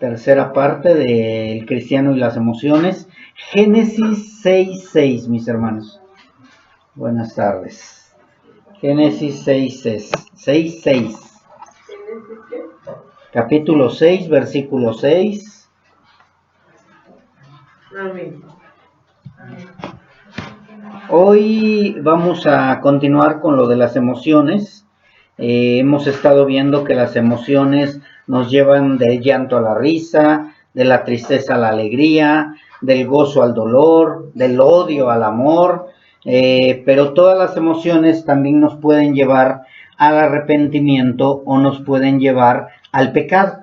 tercera parte del cristiano y las emociones, Génesis 6:6, mis hermanos. Buenas tardes. Génesis 6:6. Capítulo 6, versículo 6. Amén. Hoy vamos a continuar con lo de las emociones. Hemos estado viendo que las emociones nos llevan del llanto a la risa, de la tristeza a la alegría, del gozo al dolor, del odio al amor, pero todas las emociones también nos pueden llevar al arrepentimiento o nos pueden llevar al pecado,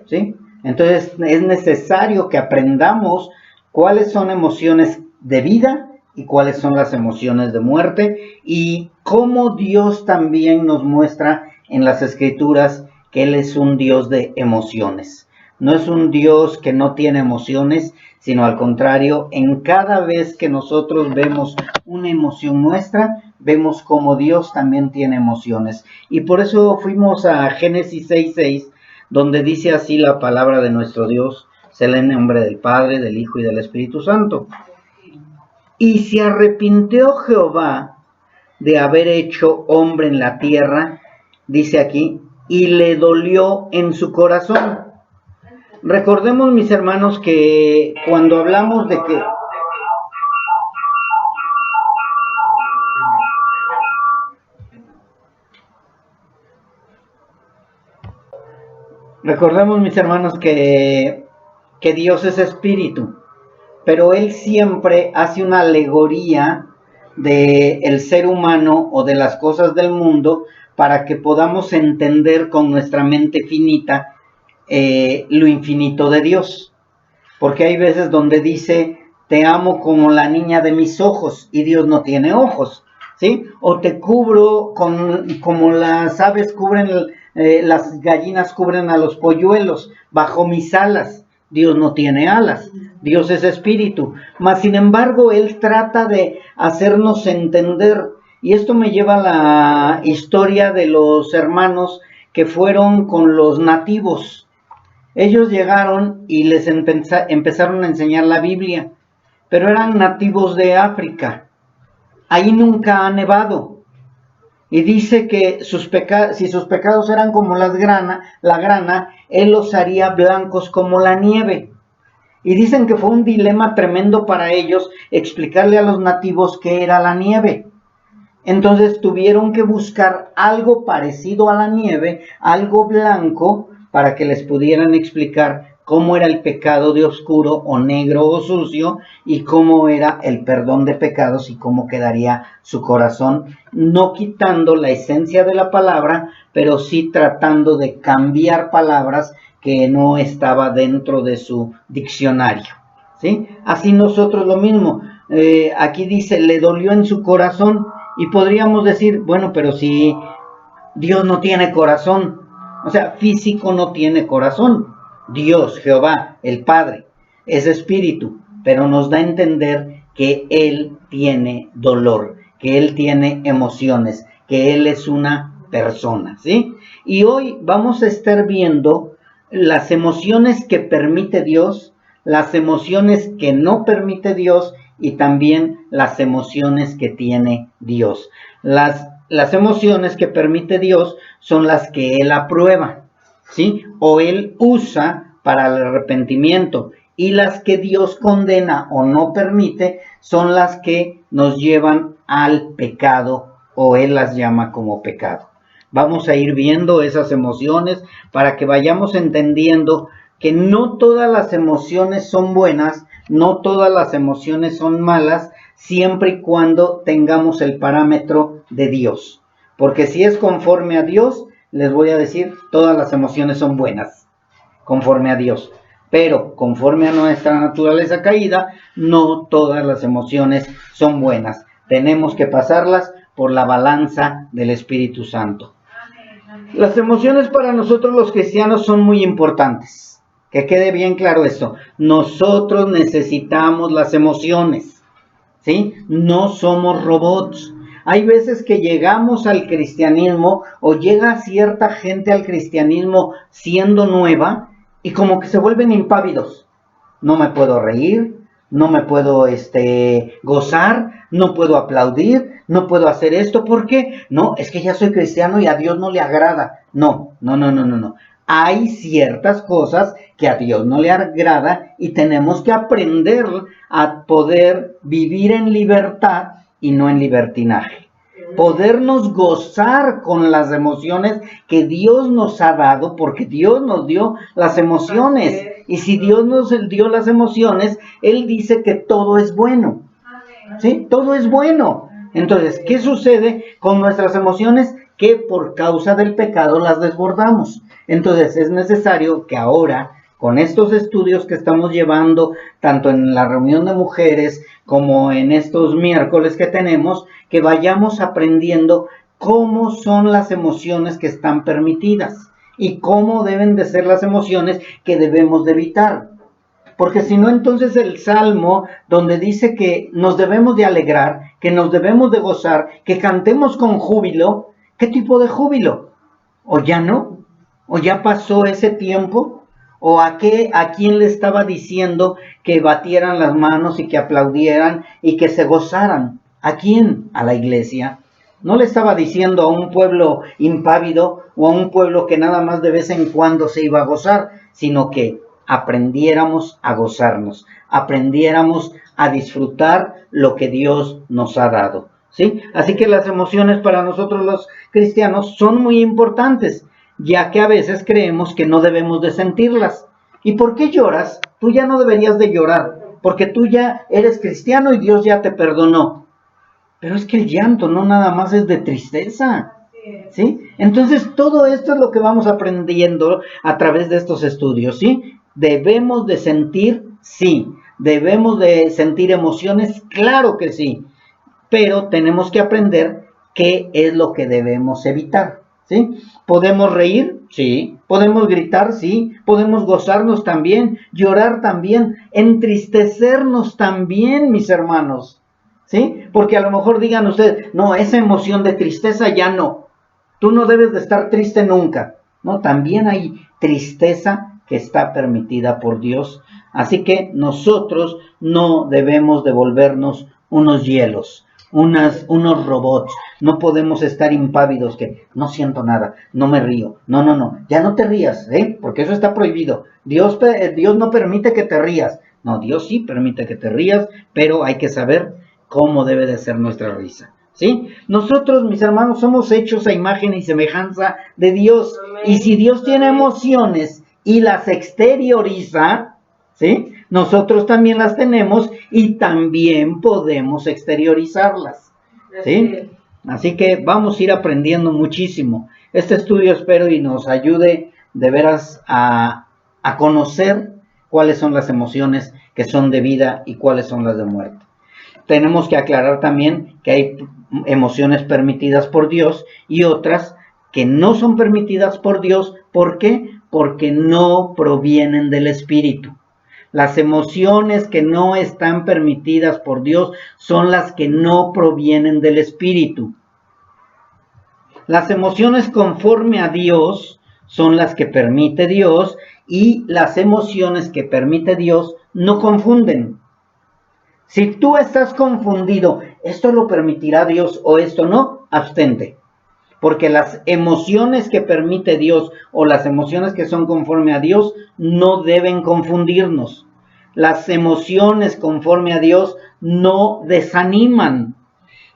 ¿sí? Entonces es necesario que aprendamos cuáles son emociones de vida y cuáles son las emociones de muerte, y cómo Dios también nos muestra en las Escrituras que Él es un Dios de emociones. No es un Dios que no tiene emociones, sino al contrario, en cada vez que nosotros vemos una emoción nuestra, vemos como Dios también tiene emociones. Y por eso fuimos a Génesis 6:6, donde dice así la palabra de nuestro Dios: sea en nombre del Padre, del Hijo y del Espíritu Santo. Y se arrepintió Jehová de haber hecho hombre en la tierra, dice aquí, y le dolió en su corazón. Recordemos, mis hermanos, que cuando hablamos de que... Recordemos, mis hermanos, que Dios es espíritu, pero Él siempre hace una alegoría del ser humano o de las cosas del mundo para que podamos entender con nuestra mente finita lo infinito de Dios. Porque hay veces donde dice: te amo como la niña de mis ojos, y Dios no tiene ojos, ¿sí? O te cubro como las aves cubren, las gallinas cubren a los polluelos, bajo mis alas. Dios no tiene alas, Dios es espíritu. Mas sin embargo, Él trata de hacernos entender, y esto me lleva a la historia de los hermanos que fueron con los nativos. Ellos llegaron y les empezaron a enseñar la Biblia, pero eran nativos de África. Ahí nunca ha nevado. Y dice que si sus pecados eran como la grana, Él los haría blancos como la nieve. Y dicen que fue un dilema tremendo para ellos explicarle a los nativos qué era la nieve. Entonces tuvieron que buscar algo parecido a la nieve, algo blanco, para que les pudieran explicar cómo era el pecado de oscuro o negro o sucio, y cómo era el perdón de pecados y cómo quedaría su corazón, no quitando la esencia de la palabra, pero sí tratando de cambiar palabras que no estaba dentro de su diccionario, ¿sí? Así nosotros lo mismo. Aquí dice: le dolió en su corazón, y podríamos decir, bueno, pero si Dios no tiene corazón, o sea, físico no tiene corazón. Dios, Jehová, el Padre, es espíritu, pero nos da a entender que Él tiene dolor, que Él tiene emociones, que Él es una persona, ¿sí? Y hoy vamos a estar viendo las emociones que permite Dios, las emociones que no permite Dios, y también las emociones que tiene Dios. Las emociones que permite Dios son las que Él aprueba, ¿sí? O Él usa para el arrepentimiento, y las que Dios condena o no permite son las que nos llevan al pecado, o Él las llama como pecado. Vamos a ir viendo esas emociones para que vayamos entendiendo que no todas las emociones son buenas, no todas las emociones son malas, siempre y cuando tengamos el parámetro de Dios. Porque si es conforme a Dios, les voy a decir, todas las emociones son buenas, conforme a Dios. Pero conforme a nuestra naturaleza caída, no todas las emociones son buenas. Tenemos que pasarlas por la balanza del Espíritu Santo. Las emociones para nosotros los cristianos son muy importantes. Que quede bien claro esto. Nosotros necesitamos las emociones, ¿sí? No somos robots. Hay veces que llegamos al cristianismo, o llega cierta gente al cristianismo siendo nueva, y como que se vuelven impávidos. No me puedo reír, no me puedo gozar, no puedo aplaudir, no puedo hacer esto. ¿Por qué? No, es que ya soy cristiano y a Dios no le agrada. No. Hay ciertas cosas que a Dios no le agrada y tenemos que aprender a poder vivir en libertad y no en libertinaje. Podernos gozar con las emociones que Dios nos ha dado, porque Dios nos dio las emociones. Y si Dios nos dio las emociones, Él dice que todo es bueno. ¿Sí? Todo es bueno. Entonces, ¿qué sucede con nuestras emociones? Que por causa del pecado las desbordamos. Entonces, es necesario que ahora, con estos estudios que estamos llevando, tanto en la reunión de mujeres como en estos miércoles que tenemos, que vayamos aprendiendo cómo son las emociones que están permitidas y cómo deben de ser las emociones que debemos de evitar. Porque si no, entonces el Salmo, donde dice que nos debemos de alegrar, que nos debemos de gozar, que cantemos con júbilo, ¿qué tipo de júbilo? ¿O ya no? ¿O ya pasó ese tiempo? ¿O a quién le estaba diciendo que batieran las manos y que aplaudieran y que se gozaran? ¿A quién? A la iglesia. No le estaba diciendo a un pueblo impávido o a un pueblo que nada más de vez en cuando se iba a gozar, sino que aprendiéramos a gozarnos, aprendiéramos a disfrutar lo que Dios nos ha dado, ¿sí? Así que las emociones para nosotros los cristianos son muy importantes, ya que a veces creemos que no debemos de sentirlas. ¿Y por qué lloras? Tú ya no deberías de llorar, porque tú ya eres cristiano y Dios ya te perdonó. Pero es que el llanto no nada más es de tristeza, ¿sí? Entonces todo esto es lo que vamos aprendiendo a través de estos estudios, ¿sí? Debemos de sentir, sí. Debemos de sentir emociones, claro que sí. Pero tenemos que aprender qué es lo que debemos evitar, ¿sí? ¿Podemos reír? Sí. ¿Podemos gritar? Sí. ¿Podemos gozarnos también? ¿Llorar también? ¿Entristecernos también, mis hermanos? ¿Sí? Porque a lo mejor digan ustedes, no, esa emoción de tristeza ya no. Tú no debes de estar triste nunca. No, también hay tristeza que está permitida por Dios. Así que nosotros no debemos de volvernos unos hielos, unos robots. No podemos estar impávidos que no siento nada, no me río. No, ya no te rías, porque eso está prohibido. Dios no permite que te rías. No, Dios sí permite que te rías, pero hay que saber cómo debe de ser nuestra risa. ¿Sí? Nosotros, mis hermanos, somos hechos a imagen y semejanza de Dios. Y si Dios tiene emociones y las exterioriza, ¿sí? Nosotros también las tenemos y también podemos exteriorizarlas, ¿sí? Así que vamos a ir aprendiendo muchísimo. Este estudio espero y nos ayude de veras a conocer cuáles son las emociones que son de vida y cuáles son las de muerte. Tenemos que aclarar también que hay emociones permitidas por Dios y otras que no son permitidas por Dios. ¿Por qué? Porque no provienen del Espíritu. Las emociones que no están permitidas por Dios son las que no provienen del Espíritu. Las emociones conforme a Dios son las que permite Dios y las emociones que permite Dios no confunden. Si tú estás confundido, ¿esto lo permitirá Dios o esto no? Abstente. Porque las emociones que permite Dios o las emociones que son conforme a Dios no deben confundirnos. Las emociones conforme a Dios no desaniman.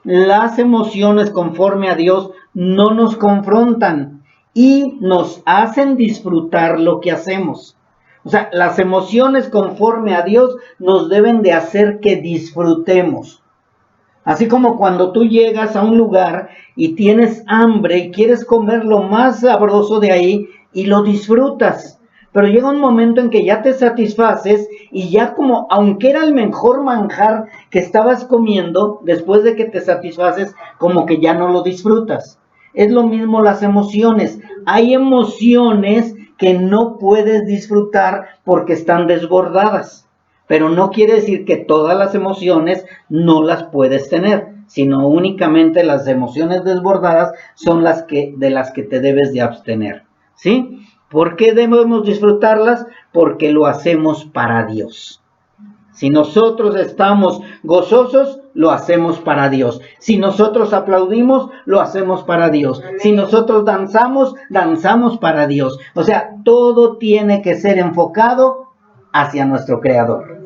Las emociones conforme a Dios no nos confrontan y nos hacen disfrutar lo que hacemos. O sea, las emociones conforme a Dios nos deben de hacer que disfrutemos. Así como cuando tú llegas a un lugar y tienes hambre y quieres comer lo más sabroso de ahí y lo disfrutas. Pero llega un momento en que ya te satisfaces y ya como, aunque era el mejor manjar que estabas comiendo, después de que te satisfaces, como que ya no lo disfrutas. Es lo mismo las emociones. Hay emociones que no puedes disfrutar porque están desbordadas. Pero no quiere decir que todas las emociones no las puedes tener, sino únicamente las emociones desbordadas son de las que te debes de abstener, ¿sí? ¿Por qué debemos disfrutarlas? porque lo hacemos para Dios. Si nosotros estamos gozosos, lo hacemos para Dios. Si nosotros aplaudimos, lo hacemos para Dios. Si nosotros danzamos, danzamos para Dios. O sea, todo tiene que ser enfocado hacia nuestro Creador.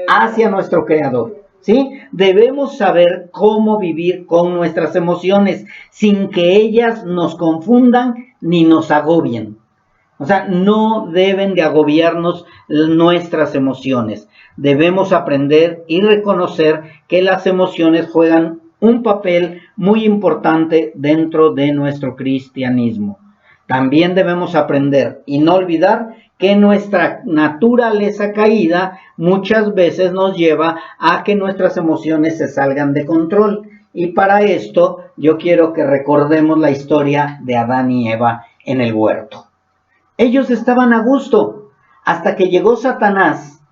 Hacia nuestro Creador. ¿Sí? Debemos saber cómo vivir con nuestras emociones sin que ellas nos confundan ni nos agobien. O sea, no deben de agobiarnos nuestras emociones. Debemos aprender y reconocer que las emociones juegan un papel muy importante dentro de nuestro cristianismo. También debemos aprender y no olvidar que nuestra naturaleza caída muchas veces nos lleva a que nuestras emociones se salgan de control. Y para esto yo quiero que recordemos la historia de Adán y Eva en el huerto. Ellos estaban a gusto hasta que llegó Satanás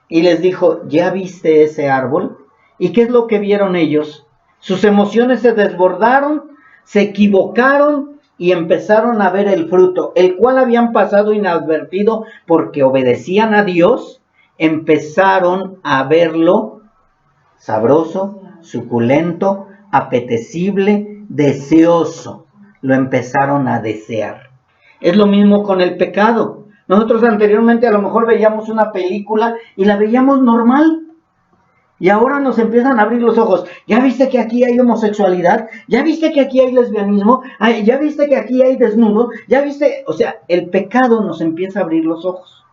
y les dijo, ¿ya viste ese árbol? ¿Y qué es lo que vieron ellos? Sus emociones se desbordaron, se equivocaron y empezaron a ver el fruto, el cual habían pasado inadvertido porque obedecían a Dios. Empezaron a verlo sabroso, suculento, apetecible, deseoso. Lo empezaron a desear. Es lo mismo con el pecado. Nosotros anteriormente a lo mejor veíamos una película y la veíamos normal. Y ahora nos empiezan a abrir los ojos. ¿Ya viste que aquí hay homosexualidad? ¿Ya viste que aquí hay lesbianismo? ¿Ya viste que aquí hay desnudo? ¿Ya viste? O sea, el pecado nos empieza a abrir los ojos.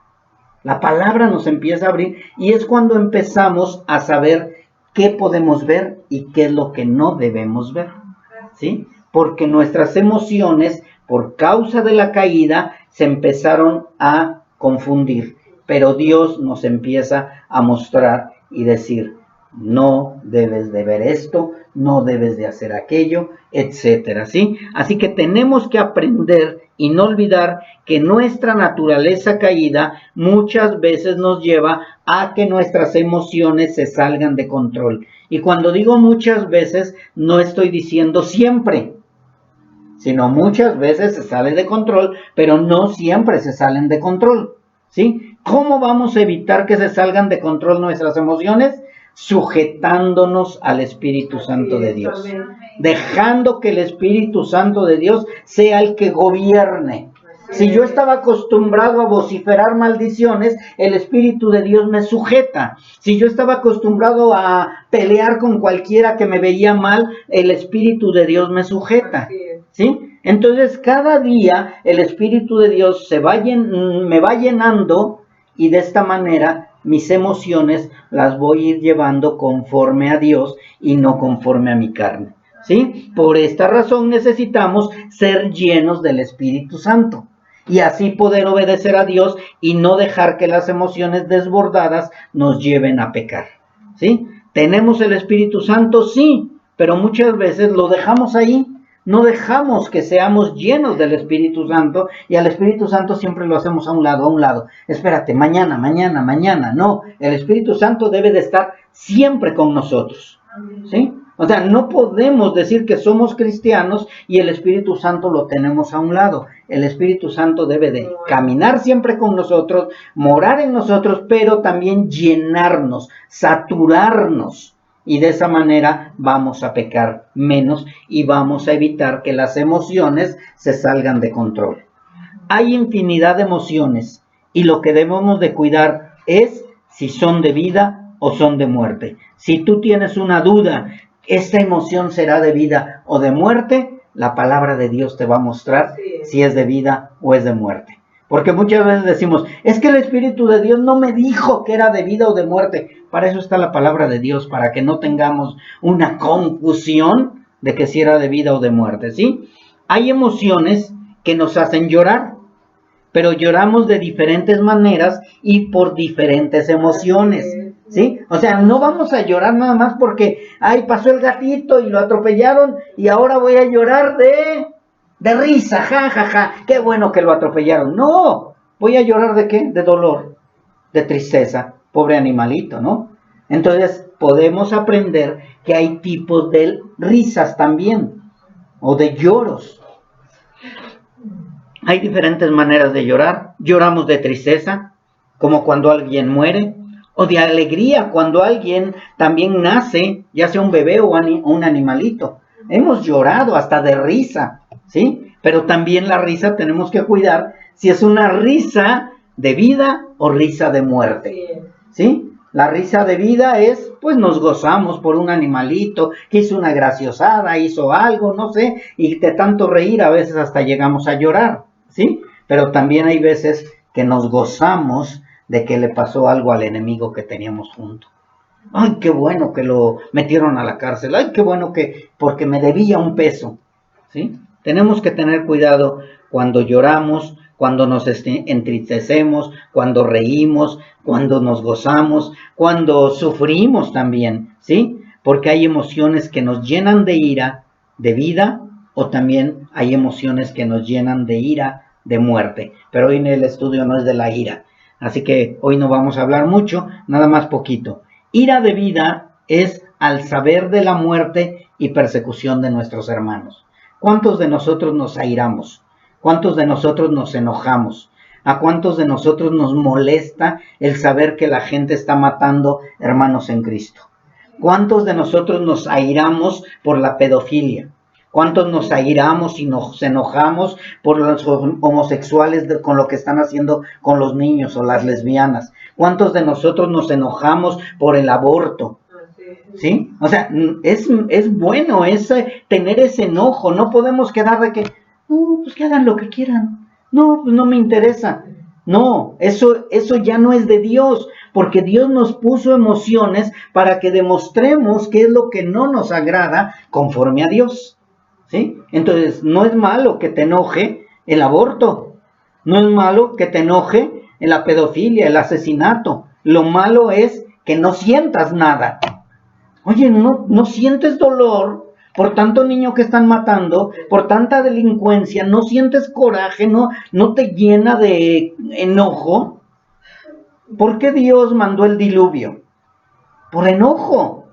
La palabra nos empieza a abrir y es cuando empezamos a saber qué podemos ver y qué es lo que no debemos ver. ¿Sí? Porque nuestras emociones, por causa de la caída, se empezaron a confundir. Pero Dios nos empieza a mostrar y decir, no debes de ver esto, no debes de hacer aquello, etcétera, ¿sí? Así que tenemos que aprender y no olvidar que nuestra naturaleza caída muchas veces nos lleva a que nuestras emociones se salgan de control. Y cuando digo muchas veces, no estoy diciendo siempre, sino muchas veces se sale de control, pero no siempre se salen de control, ¿sí? ¿Cómo vamos a evitar que se salgan de control nuestras emociones? Sujetándonos al Espíritu Santo de Dios, dejando que el Espíritu Santo de Dios sea el que gobierne. Si yo estaba acostumbrado a vociferar maldiciones, el Espíritu de Dios me sujeta. Si yo estaba acostumbrado a pelear con cualquiera que me veía mal, el Espíritu de Dios me sujeta. ¿Sí? Entonces cada día el Espíritu de Dios me va llenando y de esta manera mis emociones las voy a ir llevando conforme a Dios y no conforme a mi carne. ¿Sí? Por esta razón necesitamos ser llenos del Espíritu Santo y así poder obedecer a Dios y no dejar que las emociones desbordadas nos lleven a pecar. ¿Sí? ¿Tenemos el Espíritu Santo? Sí, pero muchas veces lo dejamos ahí. No dejamos que seamos llenos del Espíritu Santo y al Espíritu Santo siempre lo hacemos a un lado. Espérate, mañana. No, el Espíritu Santo debe de estar siempre con nosotros. ¿Sí? O sea, no podemos decir que somos cristianos y el Espíritu Santo lo tenemos a un lado. El Espíritu Santo debe de caminar siempre con nosotros, morar en nosotros, pero también llenarnos, saturarnos. Y de esa manera vamos a pecar menos y vamos a evitar que las emociones se salgan de control. Hay infinidad de emociones y lo que debemos de cuidar es si son de vida o son de muerte. Si tú tienes una duda, ¿esta emoción será de vida o de muerte? La palabra de Dios te va a mostrar si es de vida o es de muerte. Porque muchas veces decimos, es que el Espíritu de Dios no me dijo que era de vida o de muerte. Para eso está la palabra de Dios, para que no tengamos una confusión de que si era de vida o de muerte, ¿sí? Hay emociones que nos hacen llorar, pero lloramos de diferentes maneras y por diferentes emociones, ¿sí? O sea, no vamos a llorar nada más porque, pasó el gatito y lo atropellaron y ahora voy a llorar de risa, ja, qué bueno que lo atropellaron. No, voy a llorar ¿de qué? De dolor, de tristeza, pobre animalito, ¿no? Entonces podemos aprender que hay tipos de risas también, o de lloros. Hay diferentes maneras de llorar. Lloramos de tristeza, como cuando alguien muere, o de alegría cuando alguien también nace, ya sea un bebé o un animalito. Hemos llorado hasta de risa, ¿sí? Pero también la risa tenemos que cuidar si es una risa de vida o risa de muerte, ¿sí? La risa de vida es, pues nos gozamos por un animalito que hizo una graciosada, hizo algo, no sé, y de tanto reír a veces hasta llegamos a llorar, ¿sí? Pero también hay veces que nos gozamos de que le pasó algo al enemigo que teníamos junto. Ay, qué bueno que lo metieron a la cárcel. Ay, qué bueno que, porque me debía un peso, ¿sí? Tenemos que tener cuidado cuando lloramos, cuando nos entristecemos, cuando reímos, cuando nos gozamos, cuando sufrimos también, ¿sí? Porque hay emociones que nos llenan de ira, de vida, o también hay emociones que nos llenan de ira, de muerte. Pero hoy en el estudio no es de la ira. Así que hoy no vamos a hablar mucho, nada más poquito. Ira de vida es al saber de la muerte y persecución de nuestros hermanos. ¿Cuántos de nosotros nos airamos? ¿Cuántos de nosotros nos enojamos? ¿A cuántos de nosotros nos molesta el saber que la gente está matando hermanos en Cristo? ¿Cuántos de nosotros nos airamos por la pedofilia? ¿Cuántos nos airamos y nos enojamos por los homosexuales con lo que están haciendo con los niños o las lesbianas? ¿Cuántos de nosotros nos enojamos por el aborto? ¿Sí? O sea, es bueno tener ese enojo. No podemos quedar de que, no, pues que hagan lo que quieran. No, pues no me interesa. No, eso ya no es de Dios, porque Dios nos puso emociones para que demostremos qué es lo que no nos agrada conforme a Dios. ¿Sí? Entonces, no es malo que te enoje el aborto. No es malo que te enoje la pedofilia, el asesinato. Lo malo es que no sientas nada. Oye, no sientes dolor por tanto niño que están matando, por tanta delincuencia, no sientes coraje, no te llena de enojo. ¿Por qué Dios mandó el diluvio? Por enojo,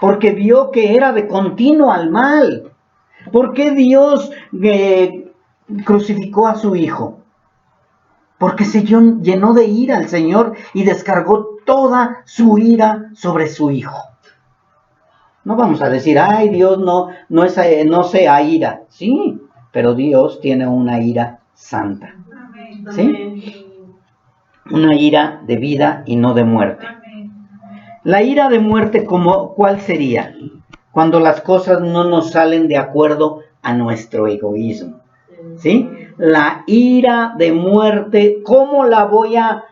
porque vio que era de continuo al mal. ¿Por qué Dios crucificó a su hijo? Porque se llenó de ira el Señor y descargó toda su ira sobre su hijo. No vamos a decir, ay, Dios no se aira. Sí, pero Dios tiene una ira santa. ¿Sí? Una ira de vida y no de muerte. La ira de muerte, ¿cuál sería? Cuando las cosas no nos salen de acuerdo a nuestro egoísmo. ¿Sí? La ira de muerte, ¿cómo la voy a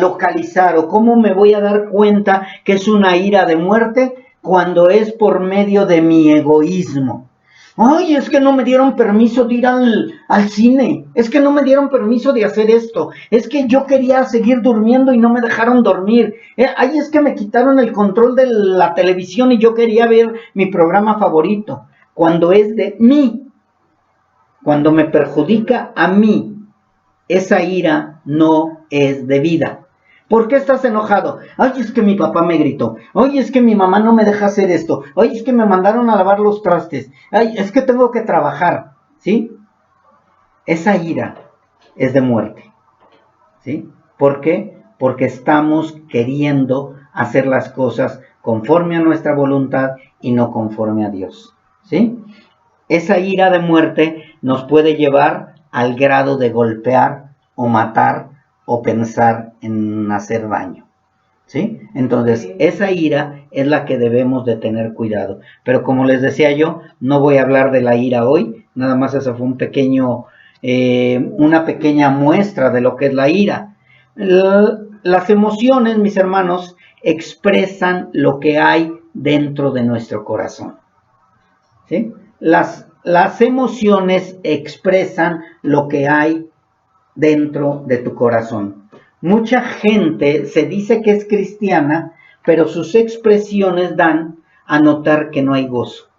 localizar o cómo me voy a dar cuenta que es una ira de muerte? Cuando es por medio de mi egoísmo. Ay, es que no me dieron permiso de ir al cine. Es que no me dieron permiso de hacer esto. Es que yo quería seguir durmiendo y no me dejaron dormir. Ay, es que me quitaron el control de la televisión y yo quería ver mi programa favorito. Cuando es de mí, cuando me perjudica a mí, esa ira no es debida. ¿Por qué estás enojado? Ay, es que mi papá me gritó. Ay, es que mi mamá no me deja hacer esto. Ay, es que me mandaron a lavar los trastes. Ay, es que tengo que trabajar. ¿Sí? Esa ira es de muerte. ¿Sí? ¿Por qué? Porque estamos queriendo hacer las cosas conforme a nuestra voluntad y no conforme a Dios. ¿Sí? Esa ira de muerte nos puede llevar al grado de golpear o matar o pensar en hacer daño, ¿sí? Entonces, esa ira es la que debemos de tener cuidado. Pero como les decía yo, no voy a hablar de la ira hoy, nada más eso fue una pequeña muestra de lo que es la ira. Las emociones, mis hermanos, expresan lo que hay dentro de nuestro corazón, ¿sí? Las emociones expresan lo que hay dentro de tu corazón. Mucha gente se dice que es cristiana, pero sus expresiones dan a notar que no hay gozo.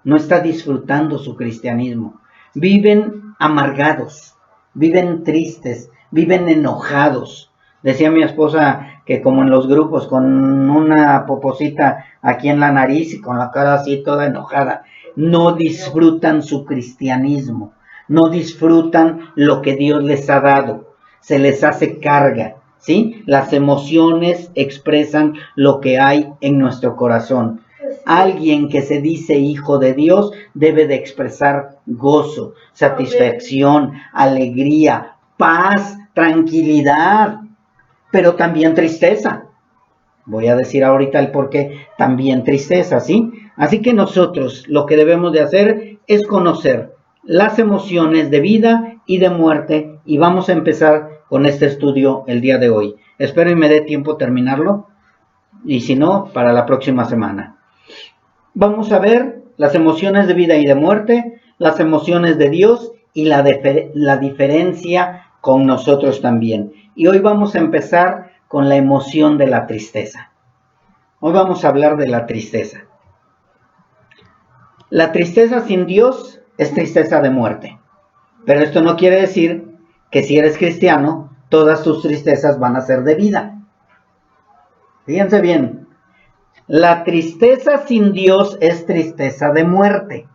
No está disfrutando su cristianismo. Viven amargados, viven tristes, viven enojados. Decía mi esposa que como en los grupos, con una poposita aquí en la nariz y con la cara así toda enojada, no disfrutan su cristianismo. No disfrutan lo que Dios les ha dado. Se les hace carga, ¿sí? Las emociones expresan lo que hay en nuestro corazón. Alguien que se dice hijo de Dios debe de expresar gozo, satisfacción, alegría, paz, tranquilidad, pero también tristeza. Voy a decir ahorita el por qué también tristeza, ¿sí? Así que nosotros lo que debemos de hacer es conocer las emociones de vida y de muerte, y vamos a empezar con este estudio el día de hoy. Espero y me dé tiempo terminarlo, y si no, para la próxima semana. Vamos a ver las emociones de vida y de muerte, las emociones de Dios y la diferencia con nosotros también. Y hoy vamos a empezar con la emoción de la tristeza. Hoy vamos a hablar de la tristeza. La tristeza sin Dios es tristeza de muerte. Pero esto no quiere decir que si eres cristiano, todas tus tristezas van a ser de vida. Fíjense bien, la tristeza sin Dios es tristeza de muerte.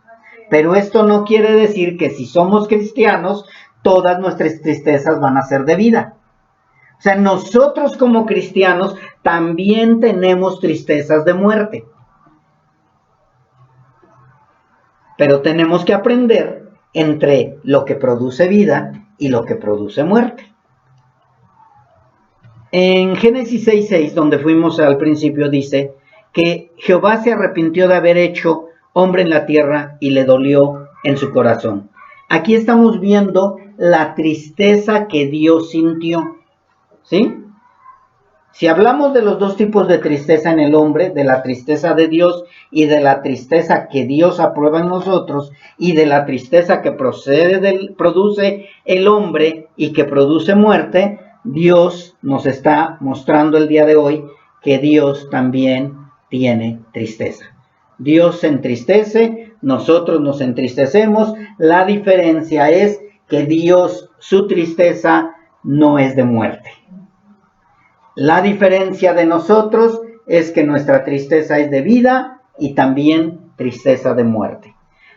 Pero esto no quiere decir que si somos cristianos, todas nuestras tristezas van a ser de vida. O sea, nosotros como cristianos también tenemos tristezas de muerte. Pero tenemos que aprender entre lo que produce vida y lo que produce muerte. En Génesis 6:6, donde fuimos al principio, dice que Jehová se arrepintió de haber hecho hombre en la tierra y le dolió en su corazón. Aquí estamos viendo la tristeza que Dios sintió, ¿sí? Si hablamos de los dos tipos de tristeza en el hombre, de la tristeza de Dios y de la tristeza que Dios aprueba en nosotros, y de la tristeza que produce el hombre y que produce muerte, Dios nos está mostrando el día de hoy que Dios también tiene tristeza. Dios se entristece, nosotros nos entristecemos. La diferencia es que Dios, su tristeza no es de muerte. La diferencia de nosotros es que nuestra tristeza es de vida y también tristeza de muerte.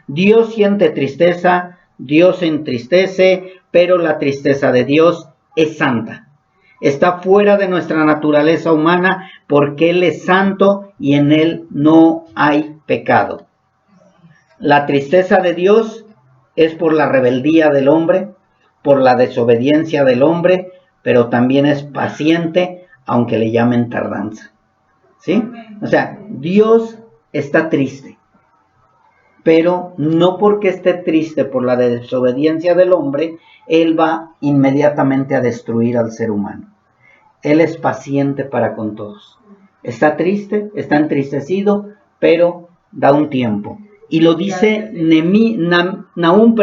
Dios siente tristeza, Dios se entristece, pero la tristeza de Dios es santa. Está fuera de nuestra naturaleza humana porque Él es santo y en Él no hay pecado. La tristeza de Dios es por la rebeldía del hombre, por la desobediencia del hombre, pero también es paciente, aunque le llamen tardanza, ¿sí? O sea, Dios está triste, pero no porque esté triste por la desobediencia del hombre, Él va inmediatamente a destruir al ser humano. Él es paciente para con todos. Está triste, está entristecido, pero da un tiempo. Y lo dice Nahum,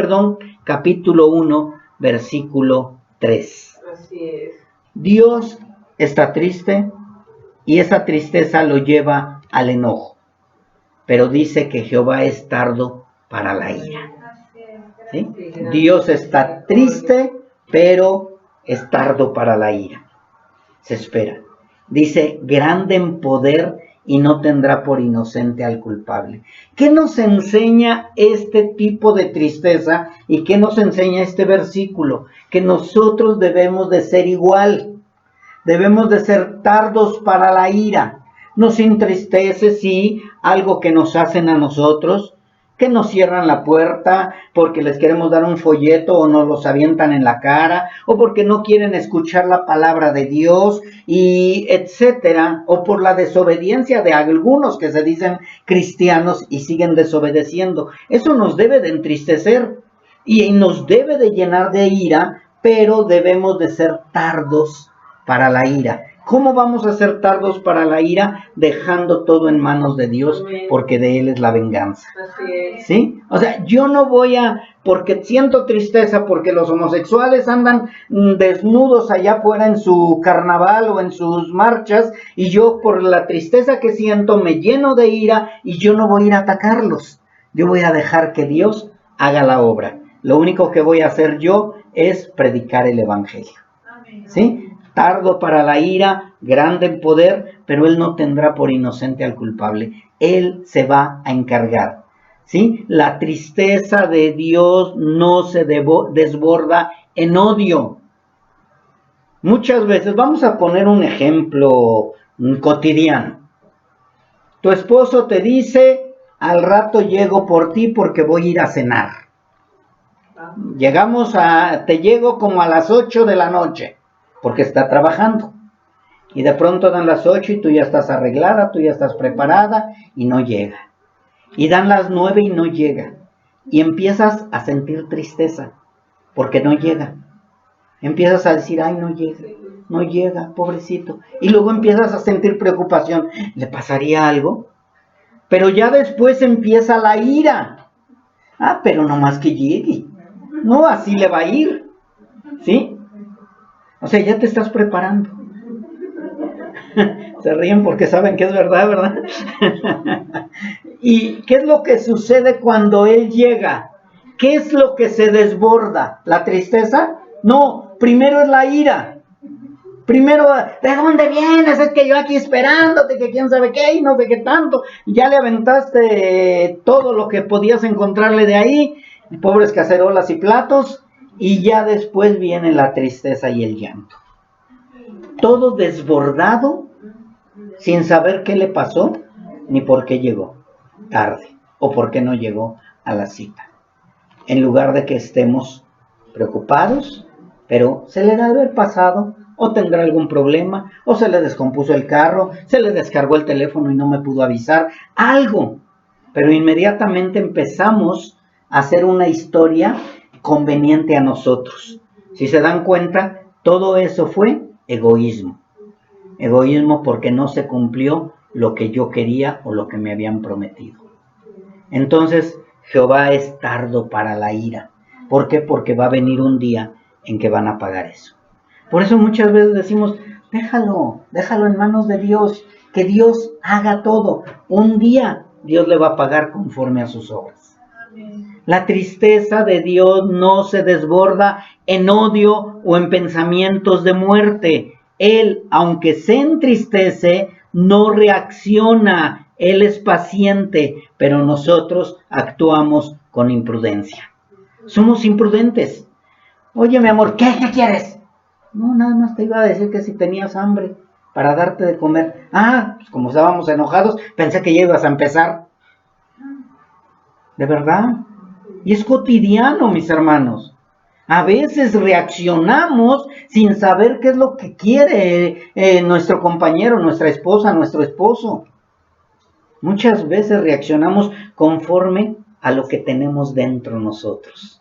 capítulo 1, versículo 3. Así es. Dios está triste y esa tristeza lo lleva al enojo. Pero dice que Jehová es tardo para la ira. ¿Sí? Dios está triste, pero es tardo para la ira. Se espera. Dice, grande en poder y no tendrá por inocente al culpable. ¿Qué nos enseña este tipo de tristeza y qué nos enseña este versículo? Que nosotros debemos de ser igual. Debemos de ser tardos para la ira. Nos entristece, sí, algo que nos hacen a nosotros, que nos cierran la puerta porque les queremos dar un folleto o nos los avientan en la cara, o porque no quieren escuchar la palabra de Dios, y etcétera, o por la desobediencia de algunos que se dicen cristianos y siguen desobedeciendo. Eso nos debe de entristecer y nos debe de llenar de ira, pero debemos de ser tardos para la ira. ¿Cómo vamos a ser tardos para la ira? Dejando todo en manos de Dios, porque de Él es la venganza. ¿Sí? O sea, yo no voy porque siento tristeza porque los homosexuales andan desnudos allá afuera en su carnaval o en sus marchas, y yo por la tristeza que siento me lleno de ira y yo no voy a ir a atacarlos. Yo voy a dejar que Dios haga la obra. Lo único que voy a hacer yo es predicar el evangelio. ¿Sí? Tardo para la ira, grande en poder, pero Él no tendrá por inocente al culpable. Él se va a encargar. ¿Sí? La tristeza de Dios no se desborda en odio. Muchas veces, vamos a poner un ejemplo cotidiano. Tu esposo te dice, al rato llego por ti porque voy a ir a cenar. Te llego como a las 8 de la noche, porque está trabajando. Y de pronto dan las 8 y tú ya estás arreglada, tú ya estás preparada y no llega. Y dan las 9 y no llega. Y empiezas a sentir tristeza, porque no llega. Empiezas a decir, ay, no llega, pobrecito. Y luego empiezas a sentir preocupación, ¿le pasaría algo? Pero ya después empieza la ira. Ah, pero no más que llegue. No, así le va a ir. ¿Sí? O sea, ya te estás preparando. Se ríen porque saben que es verdad, ¿verdad? ¿Y qué es lo que sucede cuando él llega? ¿Qué es lo que se desborda? ¿La tristeza? No, primero es la ira. Primero, ¿de dónde vienes? Es que yo aquí esperándote, que quién sabe qué, y no sé qué tanto. Ya le aventaste todo lo que podías encontrarle de ahí, pobres cacerolas y platos, y ya después viene la tristeza y el llanto. Todo desbordado, sin saber qué le pasó, ni por qué llegó tarde, o por qué no llegó a la cita. En lugar de que estemos preocupados, pero se le debe haber pasado, o tendrá algún problema, o se le descompuso el carro, se le descargó el teléfono y no me pudo avisar, algo. Pero inmediatamente empezamos a hacer una historia conveniente a nosotros. Si se dan cuenta, todo eso fue egoísmo. Egoísmo porque no se cumplió lo que yo quería o lo que me habían prometido. Entonces, Jehová es tardo para la ira. ¿Por qué? Porque va a venir un día en que van a pagar eso. Por eso muchas veces decimos, déjalo en manos de Dios, que Dios haga todo. Un día Dios le va a pagar conforme a sus obras. La tristeza de Dios no se desborda en odio o en pensamientos de muerte. Él, aunque se entristece, no reacciona. Él es paciente, pero nosotros actuamos con imprudencia. Somos imprudentes. Oye, mi amor, ¿qué quieres? No, nada más te iba a decir que si tenías hambre para darte de comer. Ah, pues como estábamos enojados, pensé que ya ibas a empezar. ¿De verdad? Y es cotidiano, mis hermanos. A veces reaccionamos sin saber qué es lo que quiere nuestro compañero, nuestra esposa, nuestro esposo. Muchas veces reaccionamos conforme a lo que tenemos dentro nosotros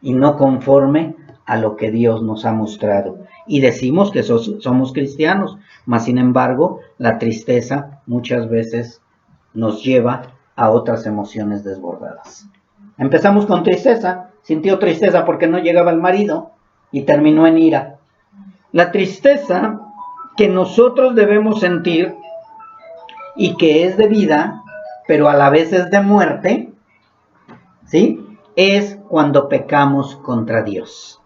y no conforme a lo que Dios nos ha mostrado. Y decimos que somos cristianos, mas sin embargo la tristeza muchas veces nos lleva a otras emociones desbordadas. Empezamos con tristeza, sintió tristeza porque no llegaba el marido y terminó en ira. La tristeza que nosotros debemos sentir y que es de vida, pero a la vez es de muerte, ¿sí? Es cuando pecamos contra Dios.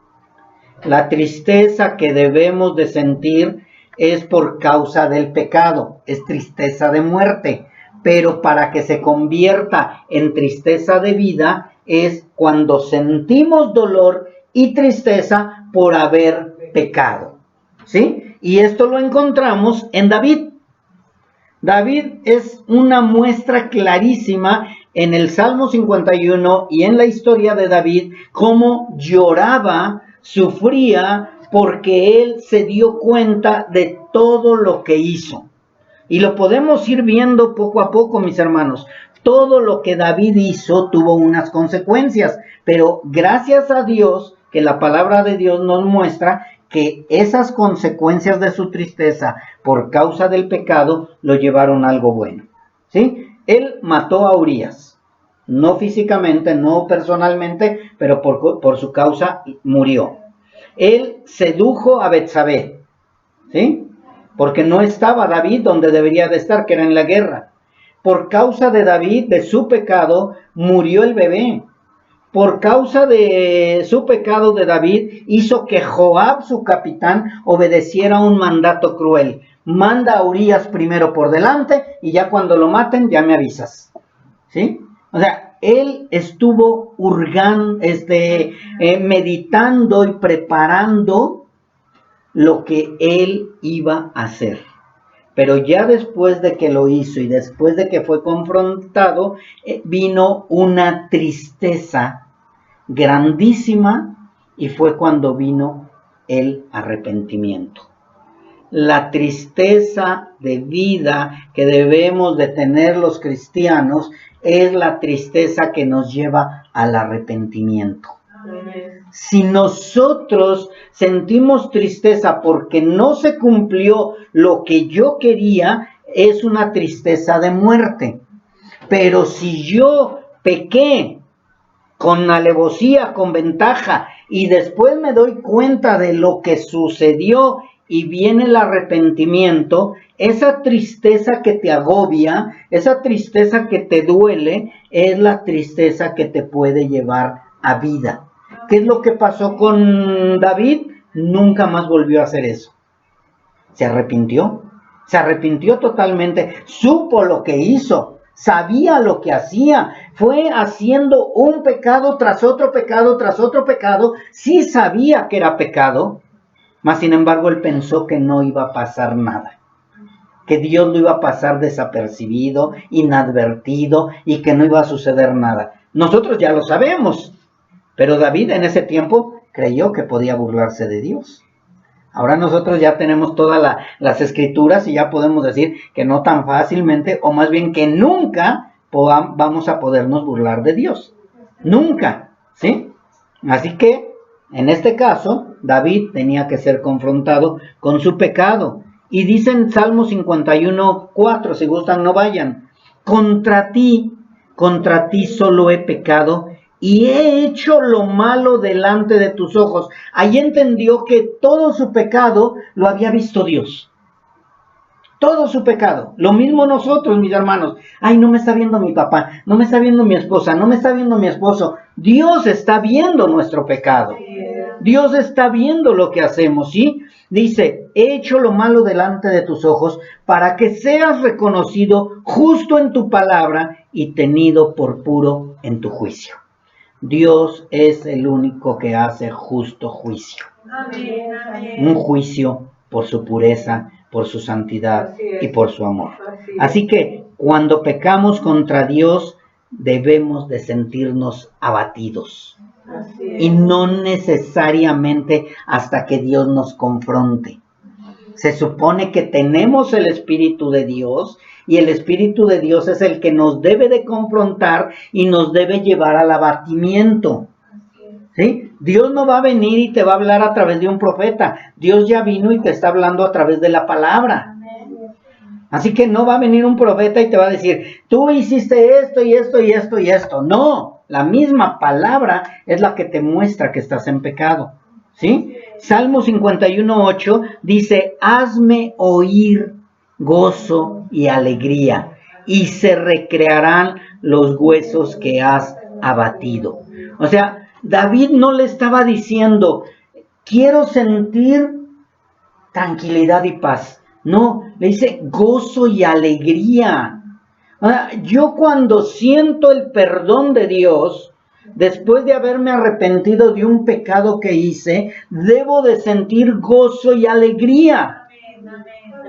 La tristeza que debemos de sentir es por causa del pecado, es tristeza de muerte. Pero para que se convierta en tristeza de vida es cuando sentimos dolor y tristeza por haber pecado, ¿sí? Y esto lo encontramos en David. David es una muestra clarísima en el Salmo 51 y en la historia de David, cómo lloraba, sufría, porque él se dio cuenta de todo lo que hizo. Y lo podemos ir viendo poco a poco, mis hermanos. Todo lo que David hizo tuvo unas consecuencias, pero gracias a Dios que la palabra de Dios nos muestra que esas consecuencias de su tristeza por causa del pecado lo llevaron a algo bueno, ¿sí? Él mató a Urías, no físicamente, no personalmente, pero por su causa murió. Él sedujo a Betsabé, ¿sí? Porque no estaba David donde debería de estar, que era en la guerra. Por causa de David, de su pecado, murió el bebé. Por causa de su pecado de David, hizo que Joab, su capitán, obedeciera un mandato cruel. Manda a Urías primero por delante y ya cuando lo maten, ya me avisas. ¿Sí? O sea, él estuvo meditando y preparando lo que él iba a hacer. Pero ya después de que lo hizo y después de que fue confrontado, vino una tristeza grandísima y fue cuando vino el arrepentimiento. La tristeza de vida que debemos de tener los cristianos es la tristeza que nos lleva al arrepentimiento. Si nosotros sentimos tristeza porque no se cumplió lo que yo quería, es una tristeza de muerte. Pero si yo pequé con alevosía, con ventaja, y después me doy cuenta de lo que sucedió y viene el arrepentimiento, esa tristeza que te agobia, esa tristeza que te duele, es la tristeza que te puede llevar a vida. ¿Qué es lo que pasó con David? Nunca más volvió a hacer eso. Se arrepintió totalmente, supo lo que hizo, sabía lo que hacía, fue haciendo un pecado tras otro pecado, tras otro pecado, sí sabía que era pecado, mas sin embargo él pensó que no iba a pasar nada, que Dios lo iba a pasar desapercibido, inadvertido y que no iba a suceder nada. Nosotros ya lo sabemos, pero David en ese tiempo creyó que podía burlarse de Dios. Ahora nosotros ya tenemos todas las escrituras y ya podemos decir que no tan fácilmente, o más bien que nunca vamos a podernos burlar de Dios. Nunca, ¿sí? Así que, en este caso, David tenía que ser confrontado con su pecado. Y dice en Salmo 51:4, si gustan no vayan, contra ti solo he pecado y he hecho lo malo delante de tus ojos. Ahí entendió que todo su pecado lo había visto Dios. Todo su pecado. Lo mismo nosotros, mis hermanos. Ay, no me está viendo mi papá, no me está viendo mi esposa, no me está viendo mi esposo. Dios está viendo nuestro pecado. Dios está viendo lo que hacemos, ¿sí? Dice, he hecho lo malo delante de tus ojos para que seas reconocido justo en tu palabra y tenido por puro en tu juicio. Dios es el único que hace justo juicio. Amén, amén. Un juicio por su pureza, por su santidad y por su amor. Así que cuando pecamos contra Dios, debemos de sentirnos abatidos. Y no necesariamente hasta que Dios nos confronte. Se supone que tenemos el Espíritu de Dios y el Espíritu de Dios es el que nos debe de confrontar y nos debe llevar al abatimiento. ¿Sí? Dios no va a venir y te va a hablar a través de un profeta. Dios ya vino y te está hablando a través de la palabra. Así que no va a venir un profeta y te va a decir, tú hiciste esto y esto y esto y esto. No, la misma palabra es la que te muestra que estás en pecado. ¿Sí? Salmo 51:8 dice, hazme oír gozo y alegría, y se recrearán los huesos que has abatido. O sea, David no le estaba diciendo, quiero sentir tranquilidad y paz. No, le dice gozo y alegría. Yo cuando siento el perdón de Dios, después de haberme arrepentido de un pecado que hice, debo de sentir gozo y alegría.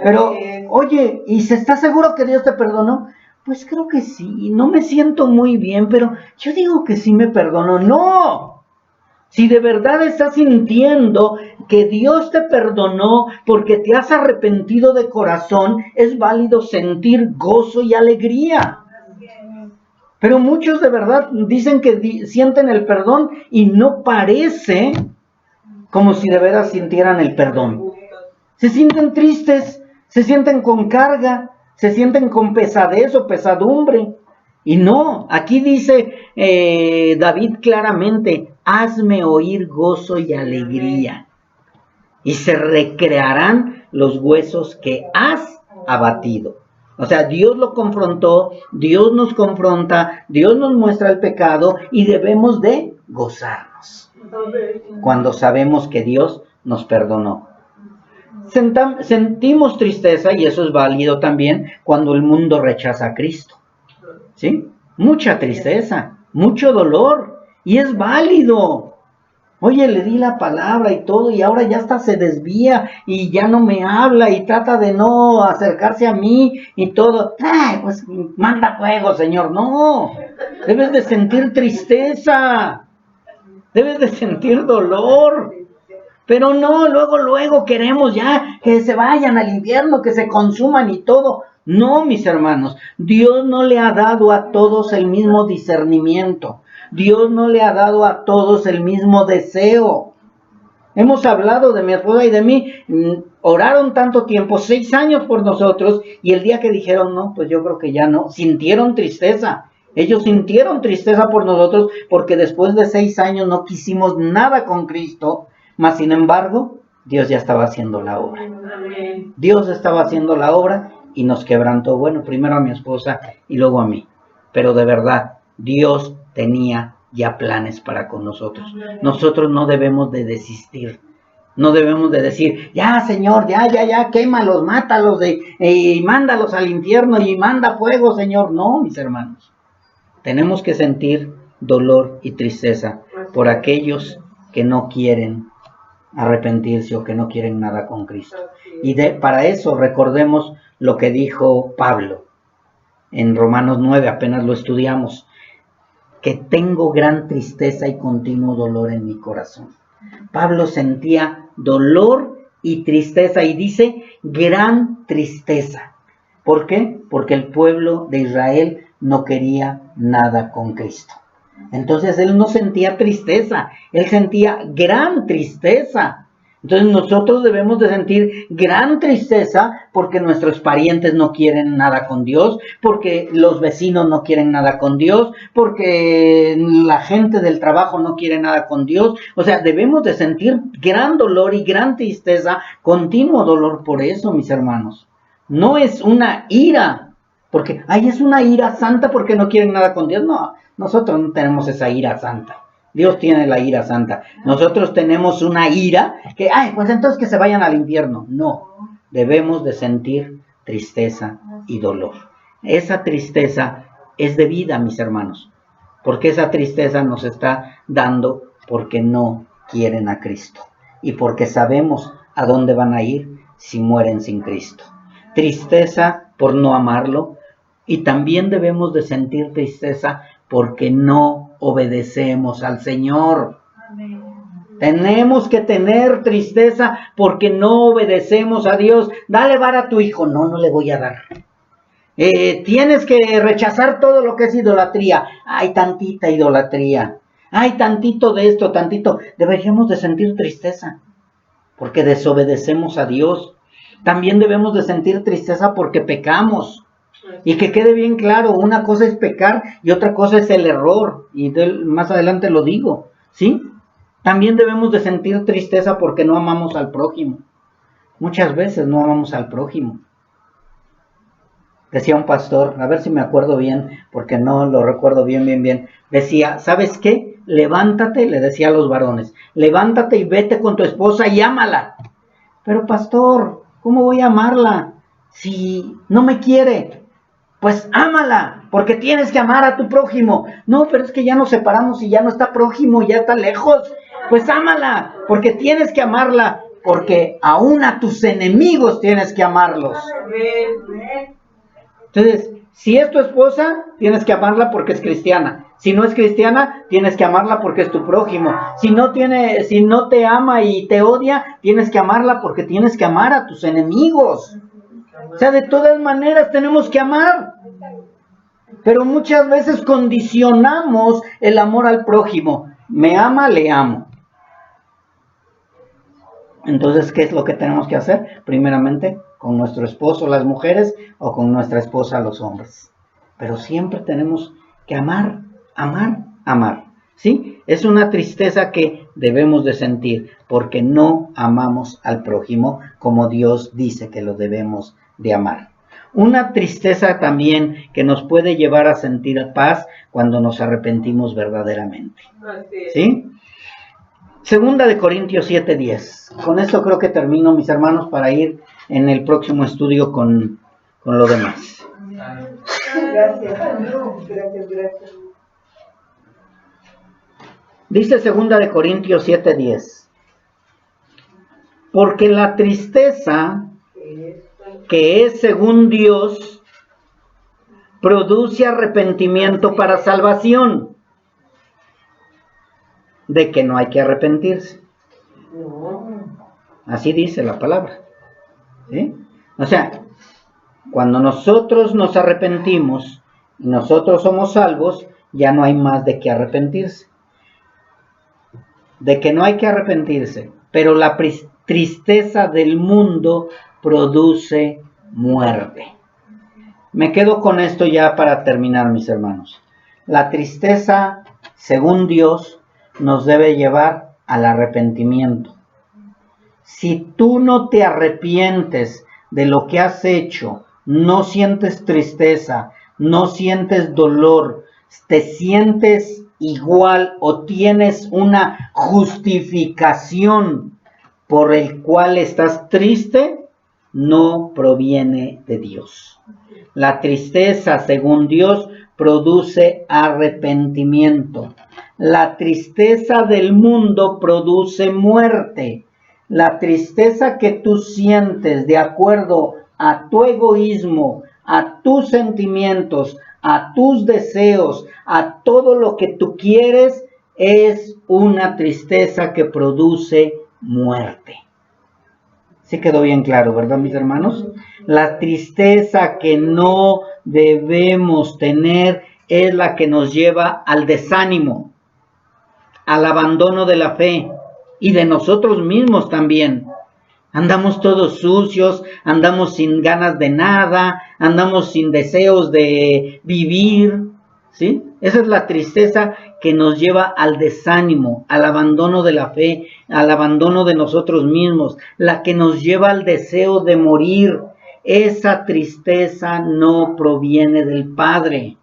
Pero, oye, ¿y se está seguro que Dios te perdonó? Pues creo que sí, no me siento muy bien, pero yo digo que sí me perdonó. ¡No! Si de verdad estás sintiendo que Dios te perdonó porque te has arrepentido de corazón, es válido sentir gozo y alegría. Pero muchos de verdad dicen que sienten el perdón y no parece como si de veras sintieran el perdón. Se sienten tristes, se sienten con carga, se sienten con pesadez o pesadumbre. Y no, aquí dice David claramente, hazme oír gozo y alegría. Y se recrearán los huesos que has abatido. O sea, Dios lo confrontó, Dios nos confronta, Dios nos muestra el pecado y debemos de gozarnos cuando sabemos que Dios nos perdonó. Sentimos tristeza, y eso es válido también, cuando el mundo rechaza a Cristo. ¿Sí? Mucha tristeza, mucho dolor, y es válido. Oye, le di la palabra y todo, y ahora ya hasta se desvía y ya no me habla y trata de no acercarse a mí y todo. Ay, pues manda fuego, Señor. No, debes de sentir tristeza, debes de sentir dolor. Pero no, luego queremos ya que se vayan al infierno, que se consuman y todo. No, mis hermanos, Dios no le ha dado a todos el mismo discernimiento. Dios no le ha dado a todos el mismo deseo. Hemos hablado de mi esposa y de mí, oraron tanto tiempo, 6 años por nosotros, y el día que dijeron no, pues yo creo que ya no, sintieron tristeza. Ellos sintieron tristeza por nosotros porque después de 6 años no quisimos nada con Cristo, mas sin embargo, Dios ya estaba haciendo la obra. Dios estaba haciendo la obra y nos quebrantó, bueno, primero a mi esposa y luego a mí. Pero de verdad, Dios tenía ya planes para con nosotros. Nosotros no debemos de desistir. No debemos de decir, ya Señor, ya, quémalos, mátalos y mándalos al infierno y manda fuego, Señor. No, mis hermanos. Tenemos que sentir dolor y tristeza por aquellos que no quieren arrepentirse o que no quieren nada con Cristo. Y para eso recordemos lo que dijo Pablo en Romanos 9, apenas lo estudiamos, que tengo gran tristeza y continuo dolor en mi corazón. Pablo sentía dolor y tristeza y dice gran tristeza. ¿Por qué? Porque el pueblo de Israel no quería nada con Cristo. Entonces él no sentía tristeza, él sentía gran tristeza. Entonces nosotros debemos de sentir gran tristeza porque nuestros parientes no quieren nada con Dios, porque los vecinos no quieren nada con Dios, porque la gente del trabajo no quiere nada con Dios. O sea, debemos de sentir gran dolor y gran tristeza, continuo dolor por eso, mis hermanos. No es una ira, porque, es una ira santa porque no quieren nada con Dios. No, nosotros no tenemos esa ira santa. Dios tiene la ira santa. Nosotros tenemos una ira que, pues entonces que se vayan al infierno. No, debemos de sentir tristeza y dolor. Esa tristeza es debida, mis hermanos, porque esa tristeza nos está dando porque no quieren a Cristo y porque sabemos a dónde van a ir si mueren sin Cristo. Tristeza por no amarlo, y también debemos de sentir tristeza porque no obedecemos al Señor. Amén. Tenemos que tener tristeza porque no obedecemos a Dios. Dale vara a tu hijo. No le voy a dar. Tienes que rechazar todo lo que es idolatría. Hay tantita idolatría. Hay tantito de esto, tantito. Deberíamos de sentir tristeza porque desobedecemos a Dios. También debemos de sentir tristeza porque pecamos. Y que quede bien claro, una cosa es pecar y otra cosa es el error. Y más adelante lo digo, ¿sí? También debemos de sentir tristeza porque no amamos al prójimo. Muchas veces no amamos al prójimo. Decía un pastor, a ver si me acuerdo bien, porque no lo recuerdo bien. Decía, ¿sabes qué? Levántate, le decía a los varones, levántate y vete con tu esposa y ámala. Pero pastor, ¿cómo voy a amarla si no me quiere? Pues ámala, porque tienes que amar a tu prójimo. No, pero es que ya nos separamos y ya no está prójimo, ya está lejos. Pues ámala, porque tienes que amarla, porque aún a tus enemigos tienes que amarlos. Entonces, si es tu esposa, tienes que amarla porque es cristiana. Si no es cristiana, tienes que amarla porque es tu prójimo. Si no te ama y te odia, tienes que amarla porque tienes que amar a tus enemigos. O sea, de todas maneras tenemos que amar. Pero muchas veces condicionamos el amor al prójimo. Me ama, le amo. Entonces, ¿qué es lo que tenemos que hacer? Primeramente, con nuestro esposo, las mujeres, o con nuestra esposa, los hombres. Pero siempre tenemos que amar. ¿Sí? Es una tristeza que debemos de sentir porque no amamos al prójimo como Dios dice que lo debemos de amar. Una tristeza también que nos puede llevar a sentir paz cuando nos arrepentimos verdaderamente. ¿Sí? Segunda de Corintios 7:10. Con esto creo que termino, mis hermanos, para ir en el próximo estudio con lo demás. Gracias. Dice 2 Corintios 7:10. Porque la tristeza, que es según Dios, produce arrepentimiento para salvación. De que no hay que arrepentirse. Así dice la palabra. ¿Sí? O sea, cuando nosotros nos arrepentimos y nosotros somos salvos, ya no hay más de qué arrepentirse. De que no hay que arrepentirse. Pero la tristeza del mundo produce muerte. Me quedo con esto ya para terminar, mis hermanos. La tristeza, según Dios, nos debe llevar al arrepentimiento. Si tú no te arrepientes de lo que has hecho, no sientes tristeza, no sientes dolor, te sientes igual o tienes una justificación por el cual estás triste, no proviene de Dios. La tristeza, según Dios, produce arrepentimiento. La tristeza del mundo produce muerte. La tristeza que tú sientes de acuerdo a tu egoísmo, a tus sentimientos, a tus deseos, a todo lo que tú quieres, es una tristeza que produce muerte. ¿Sí quedó bien claro, verdad, mis hermanos? La tristeza que no debemos tener es la que nos lleva al desánimo, al abandono de la fe y de nosotros mismos también. Andamos todos sucios, andamos sin ganas de nada, andamos sin deseos de vivir, ¿sí? Esa es la tristeza que nos lleva al desánimo, al abandono de la fe, al abandono de nosotros mismos, la que nos lleva al deseo de morir. Esa tristeza no proviene del Padre.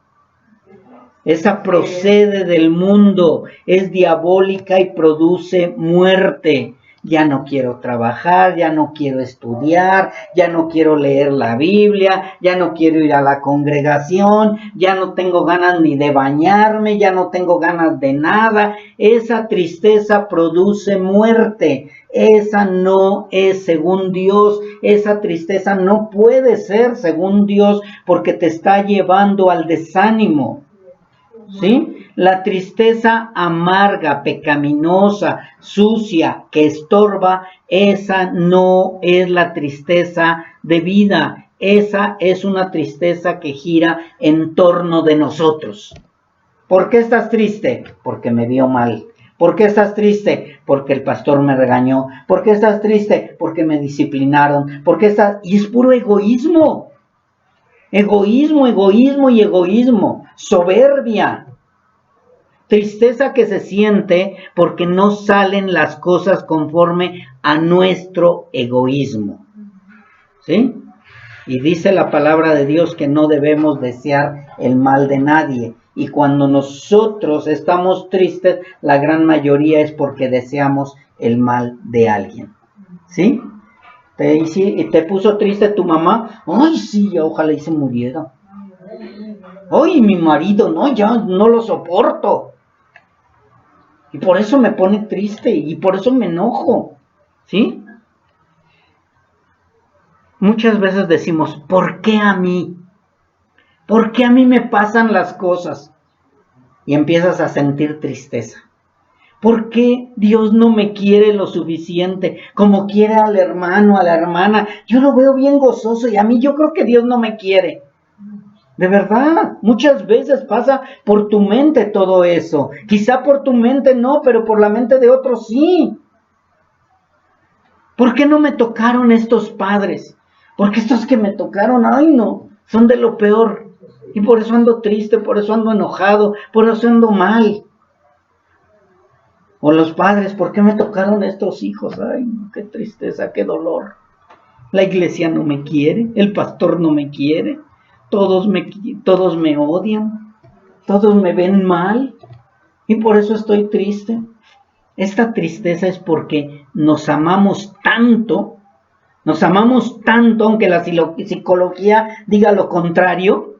Esa procede del mundo, es diabólica y produce muerte. Ya no quiero trabajar, ya no quiero estudiar, ya no quiero leer la Biblia, ya no quiero ir a la congregación, ya no tengo ganas ni de bañarme, ya no tengo ganas de nada. Esa tristeza produce muerte. Esa no es según Dios, esa tristeza no puede ser según Dios porque te está llevando al desánimo. ¿Sí? La tristeza amarga, pecaminosa, sucia, que estorba, esa no es la tristeza de vida. Esa es una tristeza que gira en torno de nosotros. ¿Por qué estás triste? Porque me vio mal. ¿Por qué estás triste? Porque el pastor me regañó. ¿Por qué estás triste? Porque me disciplinaron. ¿Por qué estás? Y es puro egoísmo. Egoísmo, egoísmo y egoísmo. Soberbia. Tristeza que se siente porque no salen las cosas conforme a nuestro egoísmo. ¿Sí? Y dice la palabra de Dios que no debemos desear el mal de nadie. Y cuando nosotros estamos tristes, la gran mayoría es porque deseamos el mal de alguien. ¿Sí? ¿Te puso triste tu mamá? Ay, sí, ojalá y se muriera. Ay, mi marido, no, ya no lo soporto. Y por eso me pone triste y por eso me enojo. ¿Sí? Muchas veces decimos, ¿por qué a mí? ¿Por qué a mí me pasan las cosas? Y empiezas a sentir tristeza. ¿Por qué Dios no me quiere lo suficiente como quiere al hermano, a la hermana? Yo lo veo bien gozoso y a mí yo creo que Dios no me quiere. De verdad, muchas veces pasa por tu mente todo eso. Quizá por tu mente no, pero por la mente de otros sí. ¿Por qué no me tocaron estos padres? Porque estos que me tocaron, ay no, son de lo peor. Y por eso ando triste, por eso ando enojado, por eso ando mal. O los padres, ¿por qué me tocaron estos hijos? Ay, qué tristeza, qué dolor. La iglesia no me quiere, el pastor no me quiere, todos me odian, todos me ven mal y por eso estoy triste. Esta tristeza es porque nos amamos tanto, aunque la psicología diga lo contrario.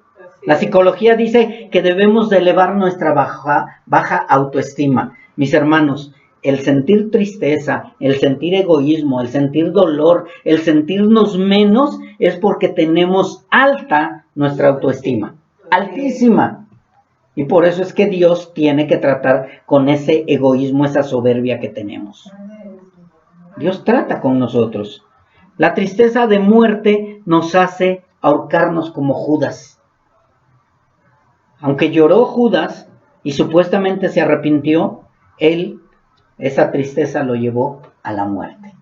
La psicología dice que debemos de elevar nuestra baja autoestima. Mis hermanos, el sentir tristeza, el sentir egoísmo, el sentir dolor, el sentirnos menos, es porque tenemos alta nuestra autoestima, altísima. Y por eso es que Dios tiene que tratar con ese egoísmo, esa soberbia que tenemos. Dios trata con nosotros. La tristeza de muerte nos hace ahorcarnos como Judas. Aunque lloró Judas y supuestamente se arrepintió, esa tristeza lo llevó a la muerte.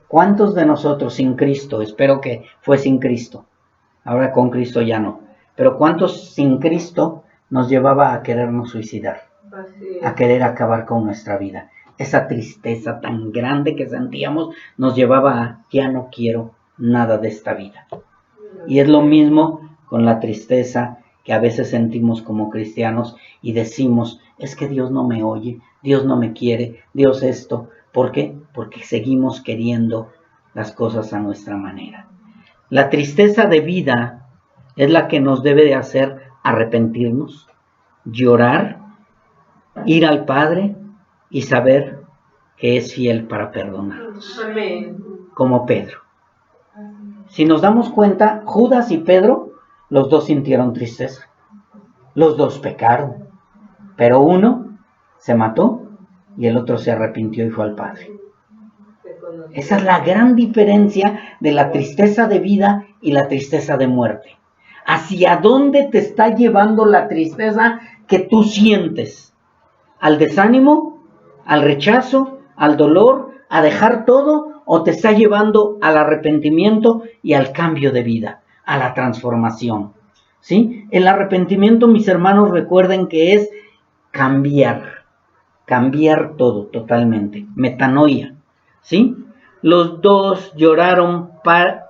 ¿Cuántos de nosotros sin Cristo, espero que fue sin Cristo, ahora con Cristo ya no, pero cuántos sin Cristo nos llevaba a querernos suicidar, a querer acabar con nuestra vida? Esa tristeza tan grande que sentíamos nos llevaba a, ya no quiero nada de esta vida. Y es lo mismo con la tristeza que a veces sentimos como cristianos y decimos, es que Dios no me oye, Dios no me quiere, Dios esto. ¿Por qué? Porque seguimos queriendo las cosas a nuestra manera. La tristeza de vida es la que nos debe de hacer arrepentirnos, llorar, ir al Padre y saber que es fiel para perdonarnos. Amén. Como Pedro. Si nos damos cuenta, Judas y Pedro, los dos sintieron tristeza. Los dos pecaron. Pero uno se mató y el otro se arrepintió y fue al Padre. Esa es la gran diferencia de la tristeza de vida y la tristeza de muerte. ¿Hacia dónde te está llevando la tristeza que tú sientes? ¿Al desánimo? ¿Al rechazo? ¿Al dolor? ¿A dejar todo? ¿O te está llevando al arrepentimiento y al cambio de vida? A la transformación. ¿Sí? El arrepentimiento, mis hermanos, recuerden que es cambiar todo totalmente, metanoia, ¿sí? Los dos lloraron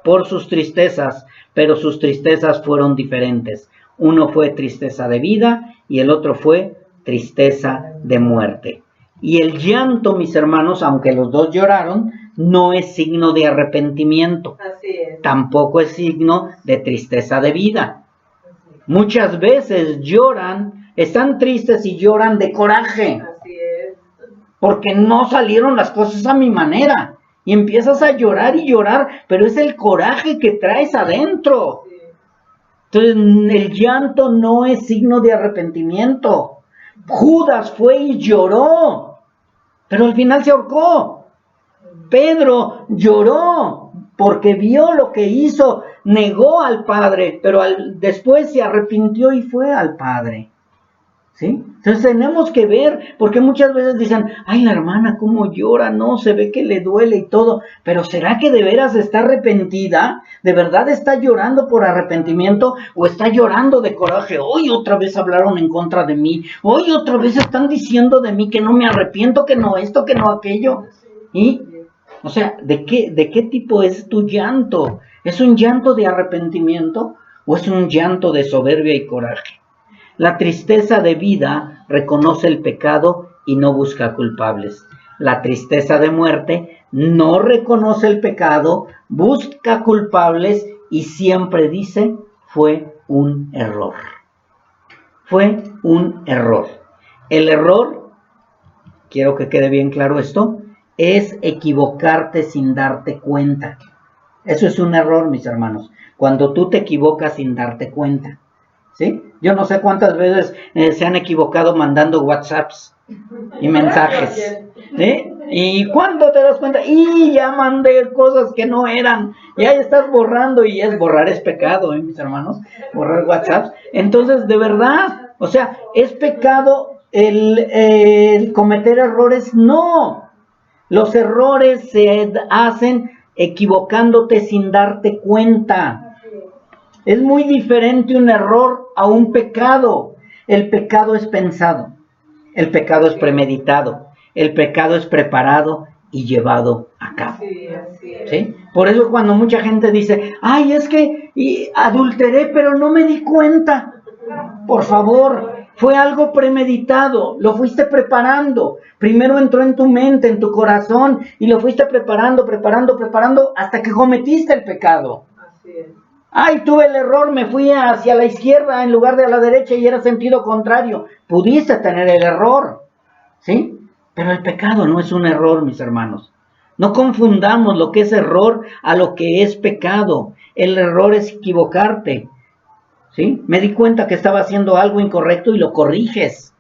por sus tristezas, pero sus tristezas fueron diferentes. Uno fue tristeza de vida y el otro fue tristeza de muerte. Y el llanto, mis hermanos, aunque los dos lloraron, no es signo de arrepentimiento. Así es. Tampoco es signo de tristeza de vida. Muchas veces lloran, están tristes y lloran de coraje. Así es. Porque no salieron las cosas a mi manera. Y empiezas a llorar y llorar, pero es el coraje que traes adentro. Sí. Entonces, el llanto no es signo de arrepentimiento. Judas fue y lloró, pero al final se ahorcó. Pedro lloró porque vio lo que hizo, negó al Padre, pero después se arrepintió y fue al Padre. ¿Sí? Entonces tenemos que ver, porque muchas veces dicen, ay, la hermana cómo llora, no, se ve que le duele y todo, pero ¿será que de veras está arrepentida? ¿De verdad está llorando por arrepentimiento o está llorando de coraje? Hoy otra vez hablaron en contra de mí, hoy otra vez están diciendo de mí que no me arrepiento, que no esto, que no aquello. ¿Y? O sea, ¿de qué tipo es tu llanto? ¿Es un llanto de arrepentimiento o es un llanto de soberbia y coraje? La tristeza de vida reconoce el pecado y no busca culpables. La tristeza de muerte no reconoce el pecado, busca culpables y siempre dice, fue un error. Fue un error. El error, quiero que quede bien claro esto, es equivocarte sin darte cuenta. Eso es un error, mis hermanos, cuando tú te equivocas sin darte cuenta. ¿Sí? Yo no sé cuántas veces se han equivocado mandando WhatsApps y mensajes. ¿Sí? ¿Y cuándo te das cuenta? Y ya mandé cosas que no eran. Ya estás borrando y borrar es pecado, mis hermanos. Borrar WhatsApps. Entonces, de verdad, o sea, ¿es pecado el cometer errores? No. Los errores se hacen equivocándote sin darte cuenta. Es muy diferente un error a un pecado. El pecado es pensado, el pecado es premeditado, el pecado es preparado y llevado a cabo. ¿Sí? Por eso cuando mucha gente dice, ay, es que adulteré, pero no me di cuenta. Por favor, fue algo premeditado, lo fuiste preparando. Primero entró en tu mente, en tu corazón, y lo fuiste preparando, hasta que cometiste el pecado. Así es. Ay, tuve el error, me fui hacia la izquierda en lugar de a la derecha y era sentido contrario. Pudiste tener el error, ¿sí? Pero el pecado no es un error, mis hermanos. No confundamos lo que es error a lo que es pecado. El error es equivocarte, ¿sí? Me di cuenta que estaba haciendo algo incorrecto y lo corriges,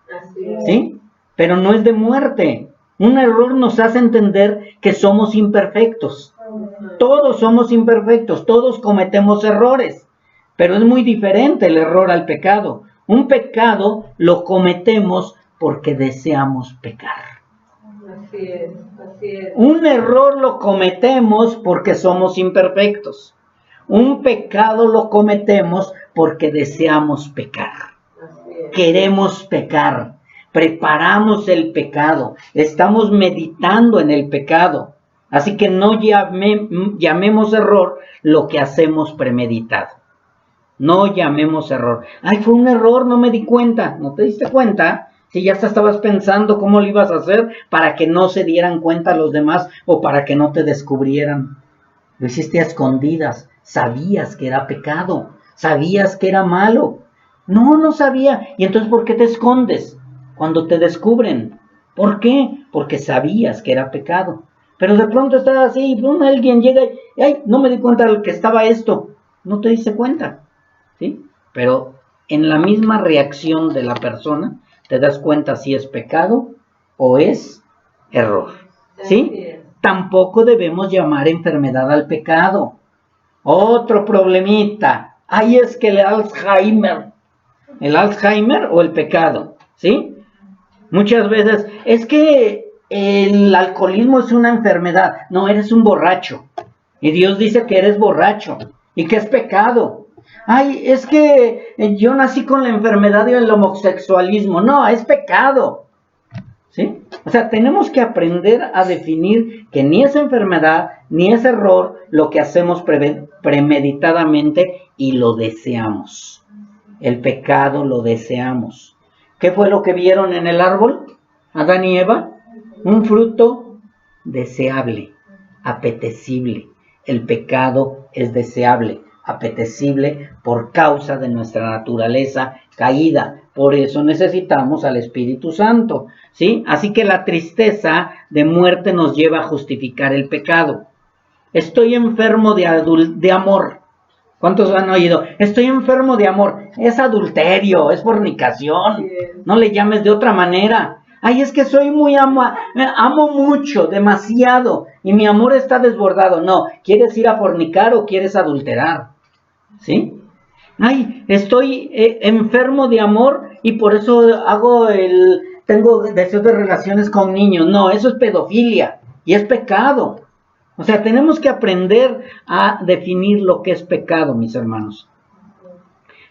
¿sí? Pero no es de muerte. Un error nos hace entender que somos imperfectos. Todos somos imperfectos, todos cometemos errores, pero es muy diferente el error al pecado. Un pecado lo cometemos porque deseamos pecar. Así es, así es. Un error lo cometemos porque somos imperfectos. Un pecado lo cometemos porque deseamos pecar. Queremos pecar. Preparamos el pecado. Estamos meditando en el pecado. Así que no llamemos error lo que hacemos premeditado. No llamemos error. Ay, fue un error, no me di cuenta. ¿No te diste cuenta? Si ya estabas pensando cómo lo ibas a hacer para que no se dieran cuenta los demás o para que no te descubrieran. Lo hiciste a escondidas. Sabías que era pecado. Sabías que era malo. No sabía. ¿Y entonces por qué te escondes cuando te descubren? ¿Por qué? Porque sabías que era pecado. Pero de pronto estaba así y alguien llega y ay, no me di cuenta de que estaba esto. No te diste cuenta, ¿sí? Pero en la misma reacción de la persona te das cuenta si es pecado o es error, ¿sí? Tampoco debemos llamar enfermedad al pecado. Otro problemita. Ay, es que el Alzheimer o el pecado, ¿sí? Muchas veces, es que el alcoholismo es una enfermedad. No, eres un borracho. Y Dios dice que eres borracho y que es pecado. Ay, es que yo nací con la enfermedad del homosexualismo. No, es pecado. ¿Sí? O sea, tenemos que aprender a definir que ni es enfermedad, ni es error lo que hacemos premeditadamente y lo deseamos. El pecado lo deseamos. ¿Qué fue lo que vieron en el árbol? Adán y Eva. Un fruto deseable, apetecible. El pecado es deseable, apetecible por causa de nuestra naturaleza caída. Por eso necesitamos al Espíritu Santo, ¿sí? Así que la tristeza de muerte nos lleva a justificar el pecado. Estoy enfermo de amor. ¿Cuántos han oído? Estoy enfermo de amor. Es adulterio, es fornicación. No le llames de otra manera. Ay, es que soy muy amo mucho, demasiado, y mi amor está desbordado. No, ¿quieres ir a fornicar o quieres adulterar? ¿Sí? Ay, estoy enfermo de amor y por eso tengo deseos de relaciones con niños. No, eso es pedofilia y es pecado. O sea, tenemos que aprender a definir lo que es pecado, mis hermanos.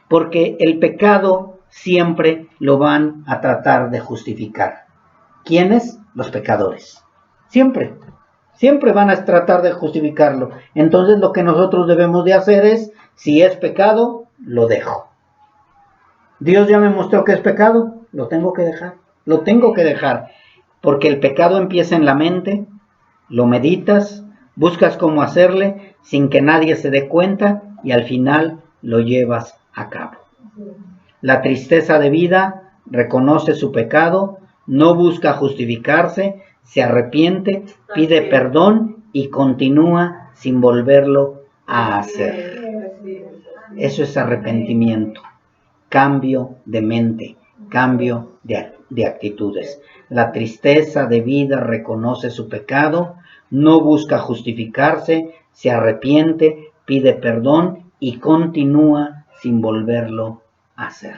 Porque el pecado siempre lo van a tratar de justificar. ¿Quiénes? Los pecadores. Siempre van a tratar de justificarlo. Entonces lo que nosotros debemos de hacer es, si es pecado, lo dejo. Dios ya me mostró que es pecado, lo tengo que dejar. Porque el pecado empieza en la mente, lo meditas, buscas cómo hacerle sin que nadie se dé cuenta y al final lo llevas a cabo. La tristeza de vida reconoce su pecado, no busca justificarse, se arrepiente, pide perdón y continúa sin volverlo a hacer. Eso es arrepentimiento, cambio de mente, cambio de actitudes. La tristeza de vida reconoce su pecado, no busca justificarse, se arrepiente, pide perdón y continúa sin volverlo a hacer.